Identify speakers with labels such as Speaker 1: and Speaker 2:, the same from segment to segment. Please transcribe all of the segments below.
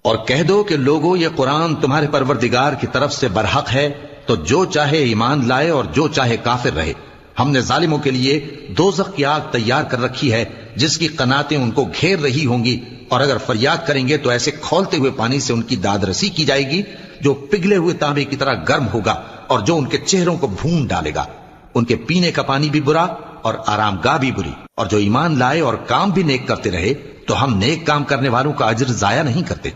Speaker 1: اور کہہ دو کہ لوگوں یہ قرآن تمہارے پروردگار کی طرف سے برحق ہے، تو جو چاہے ایمان لائے اور جو چاہے کافر رہے۔ ہم نے ظالموں کے لیے دوزخ کی آگ تیار کر رکھی ہے جس کی قناتیں ان کو گھیر رہی ہوں گی، اور اگر فریاد کریں گے تو ایسے کھولتے ہوئے پانی سے ان کی داد رسی کی جائے گی جو پگھلے ہوئے تانبے کی طرح گرم ہوگا اور جو ان کے چہروں کو بھون ڈالے گا۔ ان کے پینے کا پانی بھی برا اور آرام گاہ بھی بری۔ اور جو ایمان لائے اور کام بھی نیک کرتے رہے تو ہم نیک کام کرنے والوں کا اجر ضائع نہیں کرتے۔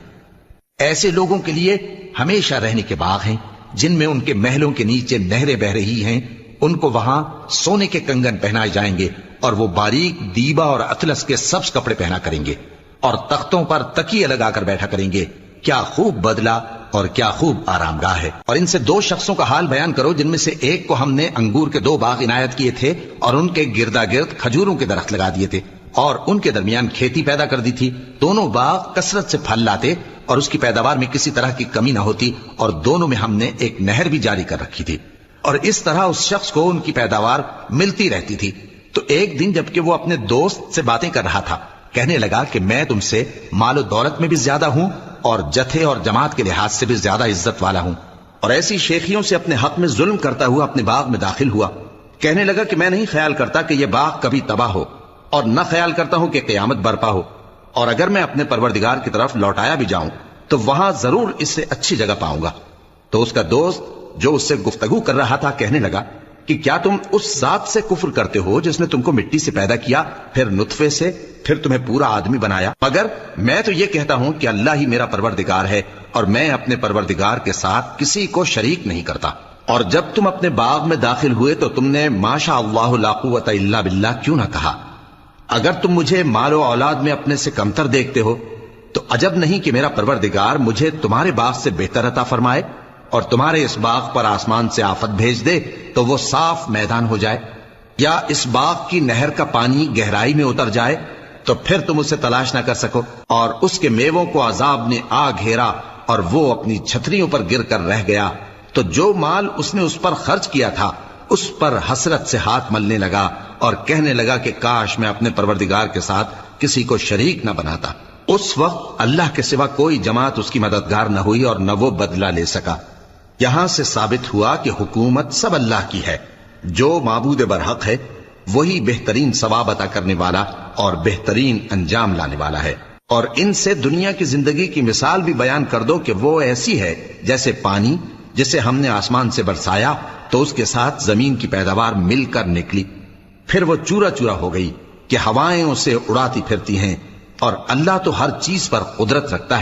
Speaker 1: ایسے لوگوں کے لیے ہمیشہ رہنے کے باغ ہیں جن میں ان کے محلوں کے نیچے نہریں بہ رہی ہیں، ان کو وہاں سونے کے کنگن پہنائے جائیں گے اور وہ باریک دیبا اور اطلس کے سبز کپڑے پہنا کریں گے اور تختوں پر تکیے لگا کر بیٹھا کریں گے۔ کیا خوب بدلہ اور کیا خوب آرام گاہ ہے۔ اور ان سے دو شخصوں کا حال بیان کرو جن میں سے ایک کو ہم نے انگور کے 2 باغ عنایت کیے تھے اور ان کے گردا گرد کھجوروں کے درخت لگا دیے تھے اور ان کے درمیان کھیتی پیدا کر دی تھی۔ دونوں باغ کثرت سے پھل لاتے اور اس کی پیداوار میں کسی طرح کی کمی نہ ہوتی، اور دونوں میں ہم نے ایک نہر بھی جاری کر رکھی تھی، اور اس طرح اس شخص کو ان کی پیداوار ملتی رہتی تھی۔ تو ایک دن جبکہ وہ اپنے دوست سے باتیں کر رہا تھا، کہنے لگا کہ میں تم سے مال و دولت میں بھی زیادہ ہوں اور جتھے اور جماعت کے لحاظ سے بھی زیادہ عزت والا ہوں، اور ایسی شیخیوں سے اپنے حق میں ظلم کرتا ہوا اپنے باغ میں داخل ہوا۔ کہنے لگا کہ میں نہیں خیال کرتا کہ یہ باغ کبھی تباہ ہو، اور نہ خیال کرتا ہوں کہ قیامت برپا ہو، اور اگر میں اپنے پروردگار کی طرف لوٹایا بھی جاؤں تو وہاں ضرور اس سے اچھی جگہ پاؤں گا۔ تو اس کا دوست جو اس سے گفتگو کر رہا تھا کہنے لگا کہ کیا تم اس ذات سے کفر کرتے ہو جس نے تم کو مٹی سے پیدا کیا، پھر نطفے سے، پھر تمہیں پورا آدمی بنایا؟ مگر میں تو یہ کہتا ہوں کہ اللہ ہی میرا پروردگار ہے، اور میں اپنے پروردگار کے ساتھ کسی کو شریک نہیں کرتا۔ اور جب تم اپنے باغ میں داخل ہوئے تو تم نے ما شاء اللہ لا قوت الا باللہ کیوں نہ کہا؟ اگر تم مجھے مال و اولاد میں اپنے سے کمتر دیکھتے ہو تو عجب نہیں کہ میرا پروردگار مجھے تمہارے باغ سے بہتر عطا فرمائے اور تمہارے اس باغ پر آسمان سے آفت بھیج دے تو وہ صاف میدان ہو جائے، یا اس باغ کی نہر کا پانی گہرائی میں اتر جائے تو پھر تم اسے تلاش نہ کر سکو، اور اس کے میووں کو عذاب نے آ گھیرا اور وہ اپنی چھتریوں پر گر کر رہ گیا، تو جو مال اس نے اس پر خرچ کیا تھا اس پر حسرت سے ہاتھ ملنے لگا اور کہنے لگا کہ کاش میں اپنے پروردگار کے ساتھ کسی کو شریک نہ بناتا۔ اس وقت اللہ کے سوا کوئی جماعت اس کی مددگار نہ ہوئی اور نہ وہ بدلہ لے سکا۔ یہاں سے ثابت ہوا کہ حکومت سب اللہ کی ہے، جو معبود برحق ہے وہی بہترین ثواب عطا کرنے والا اور بہترین انجام لانے والا ہے۔ اور ان سے دنیا کی زندگی کی مثال بھی بیان کر دو کہ وہ ایسی ہے جیسے پانی جسے ہم نے آسمان سے برسایا تو اس کے ساتھ زمین کی پیداوار مل کر نکلی، پھر وہ چورا چورا ہو گئی کہ ہوائیں اسے اڑاتی پھرتی ہیں، اور اللہ تو ہر چیز پر قدرت رکھتا ہے۔